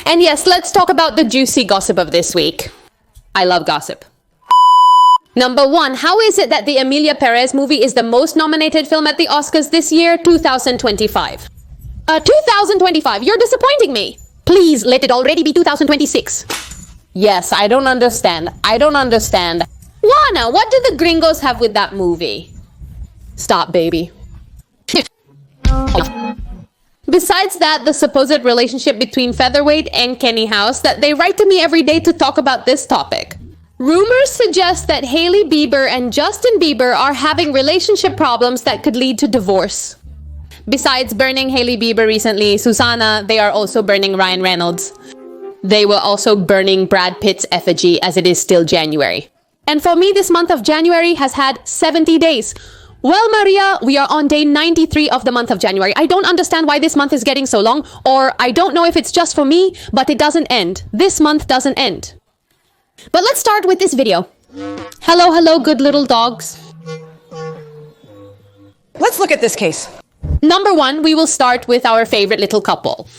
And yes, let's talk about the juicy gossip of this week. I love gossip. Number 1, how is it that the Emilia Perez movie is the most nominated film at the Oscars this year, 2025? 2025, you're disappointing me. Please, let it already be 2026. Yes, I don't understand. Juana, what do the gringos have with that movie? Stop, baby. Besides that, the supposed relationship between Featherweight and Kenny House, that they write to me every day to talk about this topic. Rumors suggest that Hailey Bieber and Justin Bieber are having relationship problems that could lead to divorce. Besides burning Hailey Bieber recently, Susanna, they are also burning Ryan Reynolds. They were also burning Brad Pitt's effigy as it is still January. And for me, this month of January has had 70 days. Well, Maria, we are on day 93 of the month of January. I don't understand why this month is getting so long, or I don't know if it's just for me, but it doesn't end. This month doesn't end. But let's start with this video. Hello, good little dogs. Let's look at this case. Number 1, we will start with our favorite little couple.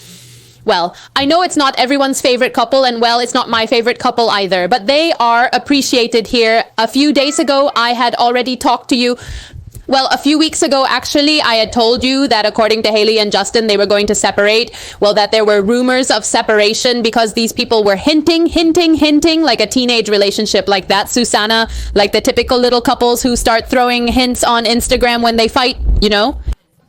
Well, I know it's not everyone's favorite couple, and well, it's not my favorite couple either, but they are appreciated here. A few days ago, I had already talked to you. Well, a few weeks ago, actually, I had told you that according to Hailey and Justin, they were going to separate. Well, that there were rumors of separation because these people were hinting, like a teenage relationship like that, Susanna, like the typical little couples who start throwing hints on Instagram when they fight, you know?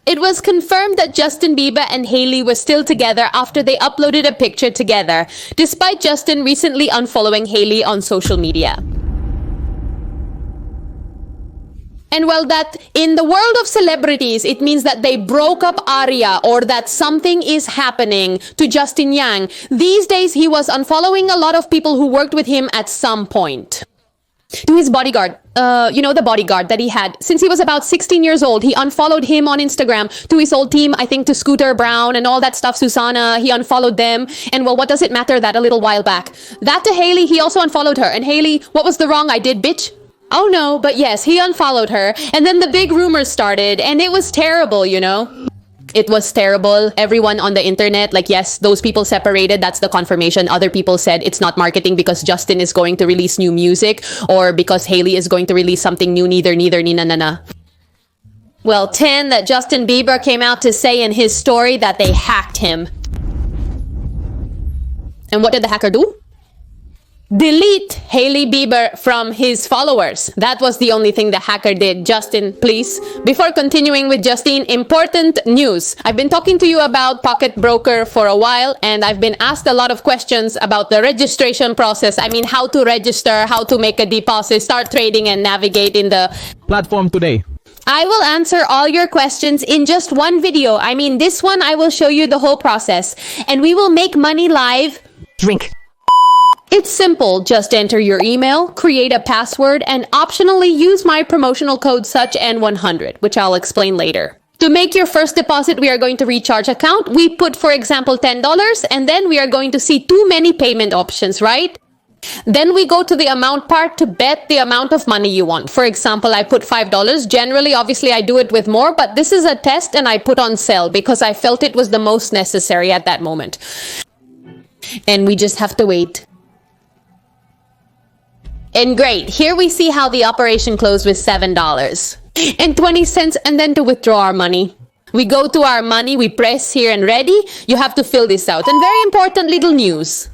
It was confirmed that Justin Bieber and Hailey were still together after they uploaded a picture together, despite Justin recently unfollowing Hailey on social media. And well, that in the world of celebrities, it means that they broke up Aria or that something is happening to Justin Yang. These days, he was unfollowing a lot of people who worked with him at some point. To his bodyguard, the bodyguard that he had since he was about 16 years old. He unfollowed him on Instagram. To his old team, I think to Scooter Brown and all that stuff, Susanna, he unfollowed them. And well, what does it matter that a little while back? That to Hailey, he also unfollowed her. And Hailey, what was the wrong I did, bitch? Oh no, but yes, he unfollowed her. And then the big rumors started and it was terrible, you know? It was terrible. Everyone on the internet, like, yes, those people separated. That's the confirmation. Other people said it's not marketing because Justin is going to release new music or because Hailey is going to release something new. Neither, na. Well, 10, that Justin Bieber came out to say in his story that they hacked him. And what did the hacker do? Delete Hailey Bieber from his followers. That was the only thing the hacker did. Justin, please. Before continuing with Justine, important news. I've been talking to you about Pocket Broker for a while, and I've been asked a lot of questions about the registration process. I mean, how to register, how to make a deposit, start trading, and navigate in the platform today. I will answer all your questions in just one video. I mean, this one, I will show you the whole process, and we will make money live. Drink. It's simple. Just enter your email, create a password, and optionally use my promotional code SUCHN100, which I'll explain later. To make your first deposit, we are going to recharge account. We put, for example, $10, and then we are going to see too many payment options, right? Then we go to the amount part to bet the amount of money you want. For example, I put $5. Generally, obviously, I do it with more, but this is a test and I put on sale because I felt it was the most necessary at that moment. And we just have to wait. And great, here we see how the operation closed with $7.20, and then to withdraw our money. We go to our money, we press here and ready. You have to fill this out. And very important little news,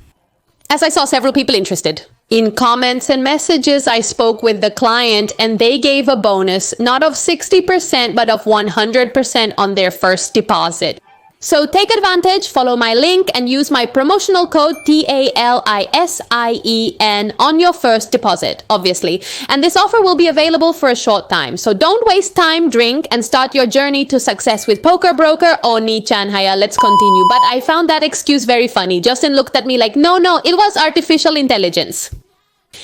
as I saw several people interested. In comments and messages, I spoke with the client and they gave a bonus, not of 60%, but of 100% on their first deposit. So take advantage, follow my link, and use my promotional code TALISIEN on your first deposit, obviously. And this offer will be available for a short time. So don't waste time, drink, and start your journey to success with Poker Broker or Ni-chan Haya. Let's continue. But I found that excuse very funny. Justin looked at me like, no, it was artificial intelligence.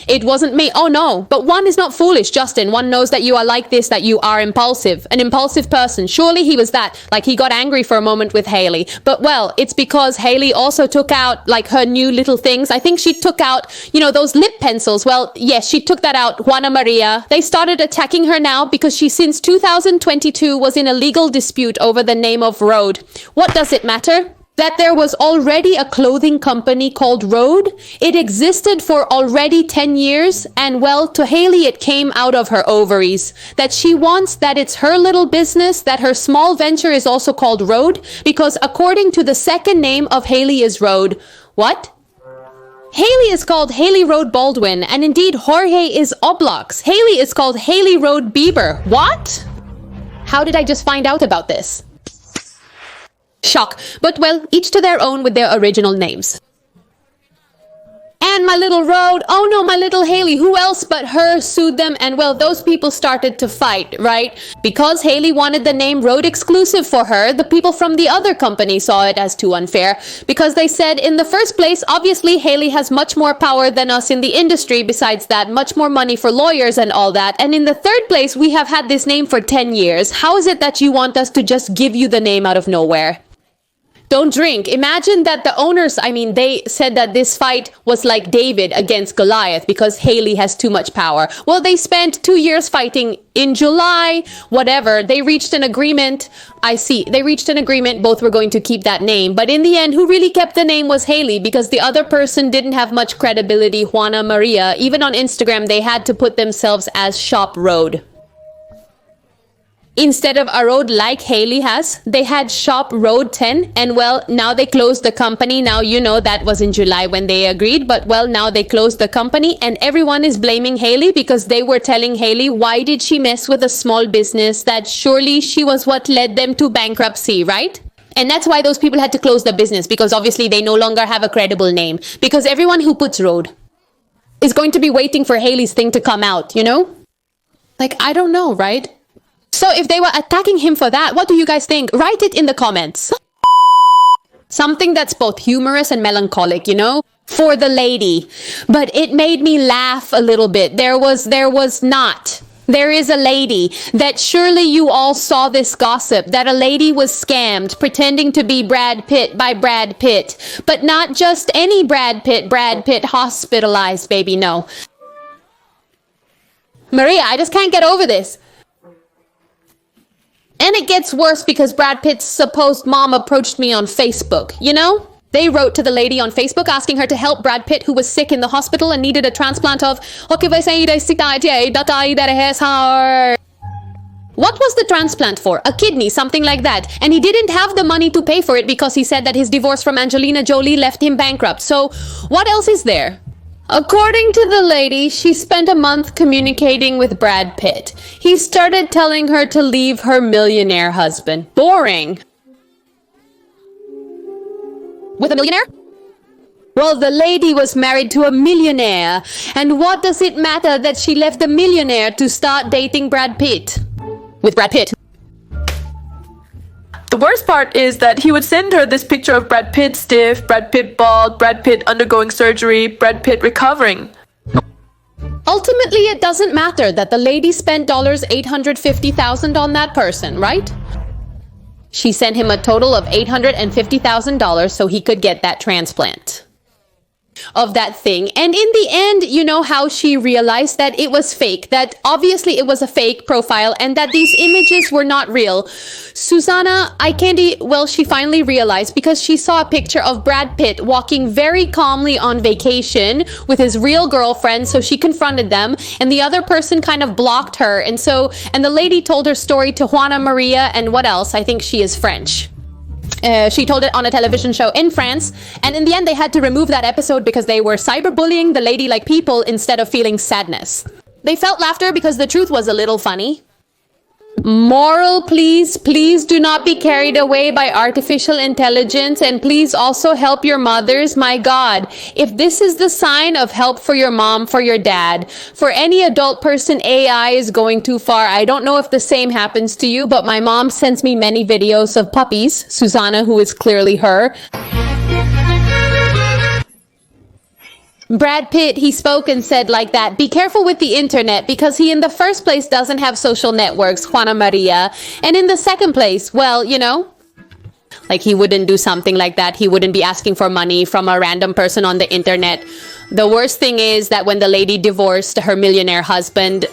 It wasn't me. Oh no, but one is not foolish, Justin. One knows that you are like this, that you are impulsive, an impulsive person. Surely he was that. Like, he got angry for a moment with Hailey. But well, it's because Hailey also took out like her new little things. I think she took out, those lip pencils. Well, yes, she took that out. Juana Maria. They started attacking her now because she since 2022 was in a legal dispute over the name of road. What does it matter? that there was already a clothing company called Rhode. It existed for already 10 years, and well, to Hailey it came out of her ovaries. That she wants that it's her little business, that her small venture is also called Rhode, because according to the second name of Hailey is Rhode. What? Hailey is called Hailey Rhode Baldwin, and indeed Jorge is Oblox. Hailey is called Hailey Rhode Bieber. What? How did I just find out about this? Shock. But well, each to their own with their original names. And my little Rhode, oh no, my little Hailey, who else but her sued them? And well, those people started to fight, right? Because Hailey wanted the name Rhode exclusive for her, the people from the other company saw it as too unfair. Because they said, in the first place, obviously Hailey has much more power than us in the industry. Besides that, much more money for lawyers and all that. And in the third place, we have had this name for 10 years. How is it that you want us to just give you the name out of nowhere? Don't drink. Imagine that the owners, they said that this fight was like David against Goliath because Hailey has too much power. Well, they spent 2 years fighting. In July, whatever, they reached an agreement. They reached an agreement. Both were going to keep that name. But in the end, who really kept the name was Hailey because the other person didn't have much credibility, Juana Maria. Even on Instagram, they had to put themselves as Shop Road. Instead of a road like Hailey has, they had Shop Road 10. And well, now they closed the company. Now, you know, that was in July when they agreed. But well, now they closed the company and everyone is blaming Hailey because they were telling Hailey, why did she mess with a small business? That surely she was what led them to bankruptcy, right? And that's why those people had to close the business because obviously they no longer have a credible name. Because everyone who puts road is going to be waiting for Hailey's thing to come out, you know? Like, I don't know, right? So if they were attacking him for that, what do you guys think? Write it in the comments. Something that's both humorous and melancholic, you know? For the lady. But it made me laugh a little bit. There is a lady that surely you all saw this gossip, that a lady was scammed pretending to be Brad Pitt by Brad Pitt. But not just any Brad Pitt hospitalized, baby, no. Maria, I just can't get over this. And it gets worse because Brad Pitt's supposed mom approached me on Facebook, you know? They wrote to the lady on Facebook asking her to help Brad Pitt, who was sick in the hospital and needed a transplant of... What was the transplant for? A kidney, something like that. And he didn't have the money to pay for it because he said that his divorce from Angelina Jolie left him bankrupt. So what else is there? According to the lady, she spent a month communicating with Brad Pitt. He started telling her to leave her millionaire husband. Boring. With a millionaire? Well, the lady was married to a millionaire. And what does it matter that she left the millionaire to start dating Brad Pitt? With Brad Pitt. The worst part is that he would send her this picture of Brad Pitt stiff, Brad Pitt bald, Brad Pitt undergoing surgery, Brad Pitt recovering. Ultimately, it doesn't matter that the lady spent $850,000 on that person, right? She sent him a total of $850,000 so he could get that transplant of that thing. And in the end, you know how she realized that it was fake, that obviously it was a fake profile and that these images were not real. Susanna, she finally realized because she saw a picture of Brad Pitt walking very calmly on vacation with his real girlfriend. So she confronted them and the other person kind of blocked her. And the lady told her story to Juana Maria and what else? I think she is French. She told it on a television show in France, and in the end they had to remove that episode because they were cyberbullying the lady like people instead of feeling sadness. They felt laughter because the truth was a little funny. Moral, please do not be carried away by artificial intelligence, and please also help your mothers. My God, if this is the sign of help for your mom, for your dad, for any adult person, AI is going too far. I don't know if the same happens to you, but my mom sends me many videos of puppies. Susanna, who is clearly her. Brad Pitt, he spoke and said like that, be careful with the internet because he in the first place doesn't have social networks, Juana Maria. And in the second place, well, you know, like he wouldn't do something like that. He wouldn't be asking for money from a random person on the internet. The worst thing is that when the lady divorced her millionaire husband,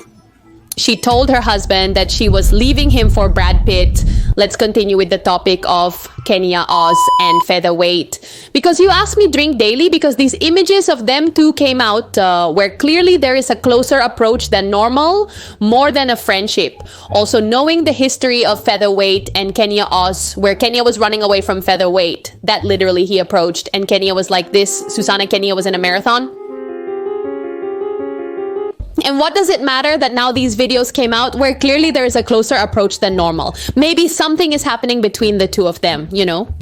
She told her husband that she was leaving him for Brad Pitt. Let's continue with the topic of Kenia Oz and featherweight. Because you asked me drink daily because these images of them two came out where clearly there is a closer approach than normal, more than a friendship. Also knowing the history of featherweight and Kenia Oz, where Kenia was running away from featherweight, that literally he approached and Kenia was like this. Susanna Kenia was in a marathon. And what does it matter that now these videos came out where clearly there is a closer approach than normal? Maybe something is happening between the two of them, you know?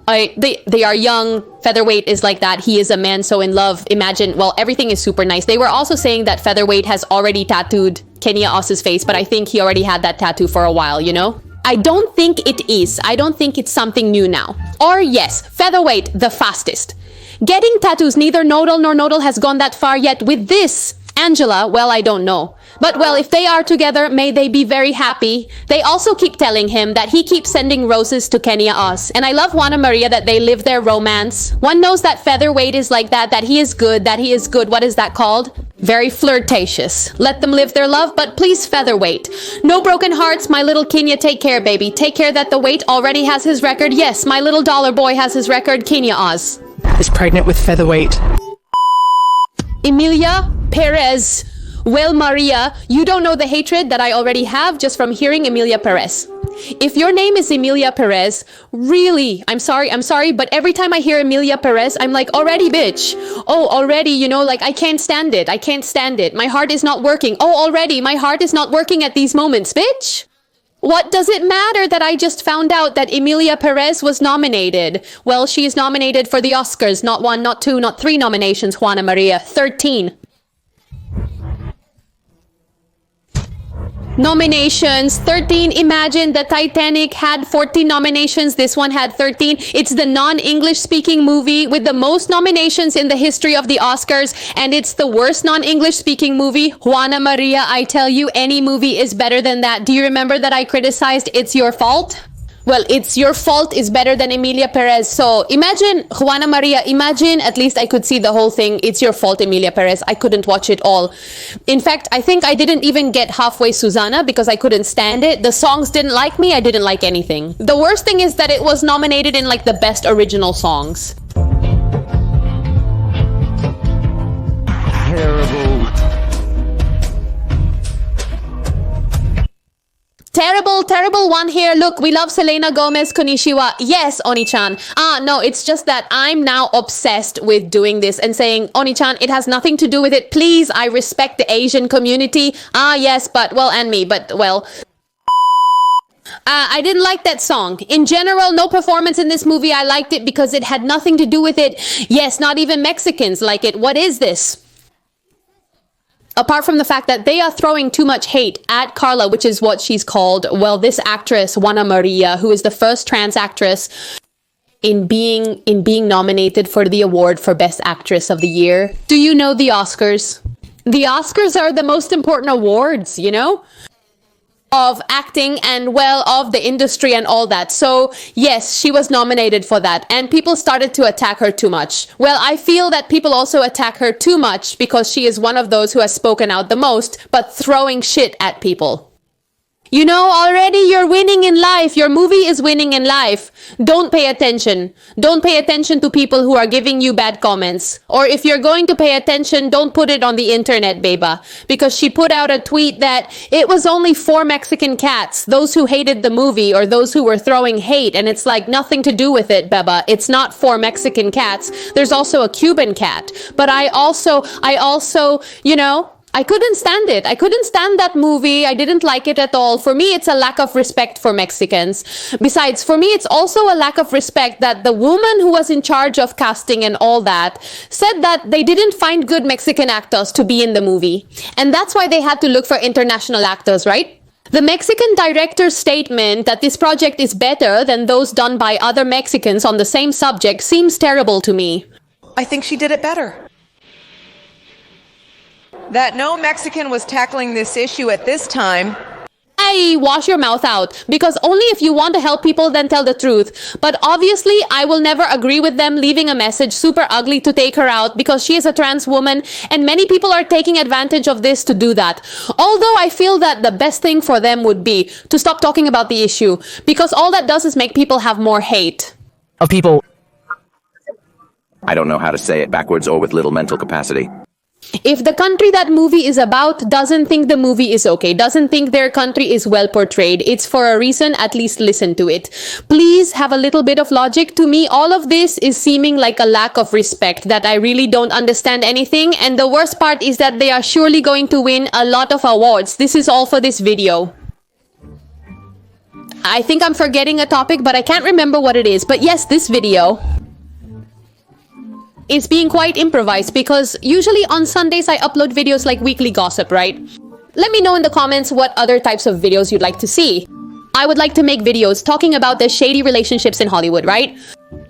They are young. Featherweight is like that. He is a man so in love. Imagine, well, everything is super nice. They were also saying that Featherweight has already tattooed Kenia Oz's face, but I think he already had that tattoo for a while, you know? I don't think it is. I don't think it's something new now. Or yes, Featherweight, the fastest. Getting tattoos, neither Nodal nor Nodal has gone that far yet with this. Angela, well, I don't know. But well, if they are together, may they be very happy. They also keep telling him that he keeps sending roses to Kenia Oz. And I love Juana Maria that they live their romance. One knows that Featherweight is like that he is good, What is that called? Very flirtatious. Let them live their love, but please Featherweight. No broken hearts, my little Kenia, take care, baby. Take care that the weight already has his record. Yes, my little dollar boy has his record, Kenia Oz. Is pregnant with Featherweight. Emilia, Perez. Well, Maria, you don't know the hatred that I already have just from hearing Emilia Perez. If your name is Emilia Perez, really, I'm sorry, but every time I hear Emilia Perez, I'm like, already, bitch. Oh, already, you know, like, I can't stand it. My heart is not working. Oh, already, my heart is not working at these moments, bitch. What does it matter that I just found out that Emilia Perez was nominated? Well, she is nominated for the Oscars. Not 1, not 2, not 3 nominations, Juana Maria. 13. Nominations, 13. Imagine the Titanic had 14 nominations. This one had 13. It's the non-English speaking movie with the most nominations in the history of the Oscars. And it's the worst non-English speaking movie. Juana Maria, I tell you, any movie is better than that. Do you remember that I criticized It's Your Fault? Well, It's Your Fault is better than Emilia Perez. So imagine, Juana Maria, imagine, at least I could see the whole thing. It's Your Fault, Emilia Perez. I couldn't watch it all. In fact, I think I didn't even get halfway Susanna because I couldn't stand it. The songs didn't like me. I didn't like anything. The worst thing is that it was nominated in like the best original songs. Terrible one here. Look, we love Selena Gomez, konnichiwa. Yes, Oni-chan. No, it's just that I'm now obsessed with doing this and saying, Oni-chan, it has nothing to do with it. Please, I respect the Asian community. Yes, but, well, and me, but, well... I didn't like that song. In general, no performance in this movie. I liked it because it had nothing to do with it. Yes, not even Mexicans like it. What is this? Apart from the fact that they are throwing too much hate at Carla, which is what she's called. Well, this actress, Juana Maria, who is the first trans actress in being nominated for the award for Best Actress of the Year. Do you know the Oscars? The Oscars are the most important awards, you know? Of acting and, well, of the industry and all that. So yes, she was nominated for that and people started to attack her too much. Well, I feel that people also attack her too much because she is one of those who has spoken out the most, but throwing shit at people. You know, already you're winning in life. Your movie is winning in life. Don't pay attention. Don't pay attention to people who are giving you bad comments. Or if you're going to pay attention, don't put it on the internet, beba. Because she put out a tweet that it was only 4 Mexican cats. Those who hated the movie or those who were throwing hate. And it's like nothing to do with it, beba. It's not 4 Mexican cats. There's also a Cuban cat. But I also, you know... I couldn't stand it. I couldn't stand that movie. I didn't like it at all. For me, it's a lack of respect for Mexicans. Besides, for me, it's also a lack of respect that the woman who was in charge of casting and all that said that they didn't find good Mexican actors to be in the movie. And that's why they had to look for international actors, right? The Mexican director's statement that this project is better than those done by other Mexicans on the same subject seems terrible to me. I think she did it better. That no Mexican was tackling this issue at this time wash your mouth out, because only if you want to help people then tell the truth. But obviously I will never agree with them leaving a message super ugly to take her out because she is a trans woman, and many people are taking advantage of this to do that. Although I feel that the best thing for them would be to stop talking about the issue, because all that does is make people have more hate. Of people. I don't know how to say it backwards or with little mental capacity. If the country that movie is about doesn't think the movie is okay, doesn't think their country is well portrayed, it's for a reason, at least listen to it. Please have a little bit of logic. To me, all of this is seeming like a lack of respect, that I really don't understand anything, and the worst part is that they are surely going to win a lot of awards. This is all for this video. I think I'm forgetting a topic, but I can't remember what it is. But yes, this video is being quite improvised because usually on Sundays I upload videos like weekly gossip, right? Let me know in the comments what other types of videos you'd like to see. I would like to make videos talking about the shady relationships in Hollywood, right?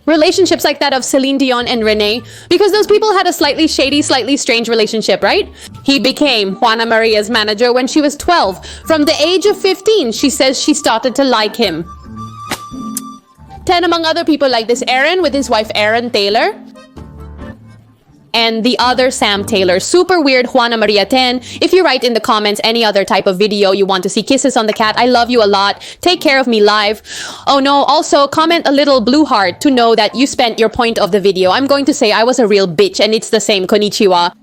Relationships like that of Celine Dion and Renee, because those people had a slightly shady, slightly strange relationship, right? He became Juana Maria's manager when she was 12. From the age of 15, she says she started to like him. 10 among other people like this Aaron with his wife Aaron Taylor, and the other Sam Taylor. Super weird, Juana Maria 10. If you write in the comments any other type of video you want to see kisses on the cat, I love you a lot. Take care of me live. Oh no, also comment a little blue heart to know that you spent your point of the video. I'm going to say I was a real bitch, and it's the same. Konnichiwa.